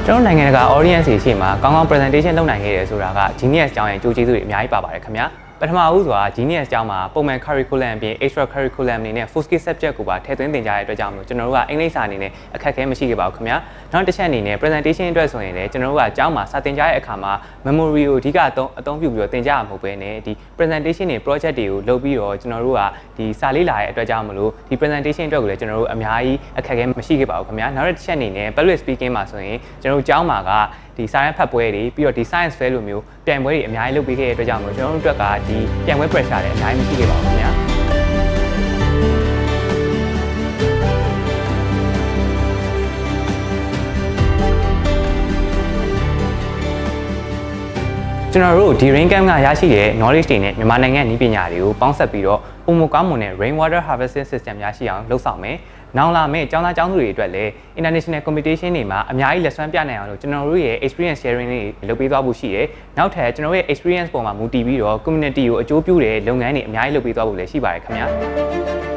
ကျွန်တော်နိုင်ငံတကာ audience တွေရှေ့မှာကောင်းကောင်း presentation လုပ်နိုင်ခဲ့တယ်ဆိုတာက Genius ကျောင်းရဲ့ကြိုးကျေးဇူးတွေအများကြီးပါပါတယ်ခင်ဗျာပထမဦးစွာ Genius ကျောင်းမှာပုံမှန် curriculum အပြင် extra curriculum အနေနဲ့ full skill subject ကိုပါထည့်သွင်းသင်ကြားရတဲ့အတွက်ကြောင့်မလို့ကျွန်တော်တို့ကအင်္ဂလိပ်စာအနေနဲ့အခက်အခဲမရှိခဲ့ပါဘူးခင်ဗျာနောက်တစ်ချက်အနေနဲ့ presentation အတွက်ဆိုရင်လည်းကျွန်တော်တို့ကကျောင်းမှာစာသင်ကြားတဲ့အခါမှာ memory ကိုအဓိကအသုံးပြုပြီးတော့သင်ကြားရမှာမဟုတ်ဘဲနဲ့ဒီ presentation တွေ project တွေကိုလုပ်ပြီးတော့ကျွန်တော်တို့ကဒီစာလေးလာရဲ့အတွက်ကြောင့်မလို့ဒီ presentation အတွက်ကိုလည်းကျွန်တော်တို့အများကြီးအခက်အခဲမရှိခဲ့ပါဘူးခင်ဗျာနောက်တစ်ချက်အနေနဲ့ public speaking မှာဆိုရင်ကျွန်တော်တို့ကျောင်းမှာကဒီ science ဖတ်ပွဲတွေပြီးတော့ဒီ science fair လိုမျိုးပြိုင်ပွဲတွေအများကြီးလုပ်ပေးခဲ့တဲ့အတွက်ကြောင့်မို့ကျွန်တော်တို့အတွက်ကဒီပြိုင်ပွဲ pressure တွေအများကြီးမရှိခဲ့ပါဘူးခင်ဗျာကျွန်တော်တို့ဒီ rain camp ကရရှိတဲ့ knowledge တွေနဲ့မြန်မာနိုင်ငံနည်းပညာတွေကိုပေါင်းစပ်ပြီးတော့ပုံမကောင်းမွန်တဲ့ rainwater harvesting system ရရှိအောင်လုပ်ဆောင်မယ်။နောက်လာမယ့်ကျောင်းသားကျောင်းသူတွေအတွက်လည်း international competition တွေမှာအများကြီးလက်စွမ်းပြနိုင်အောင်လို့ကျွန်တော်တို့ရဲ့ experience sharing တွေလုပ်ပေးသွားဖို့ရှိတယ်။နောက်ထပ်ကျွန်တော်ရဲ့ experience ပေါ်မှာမူတည်ပြီးတော့ community ကိုအကျိုးပြုတဲ့လုပ်ငန်းတွေအများကြီးလုပ်ပေးသွားဖို့လည်းရှိပါတယ်ခင်ဗျာ။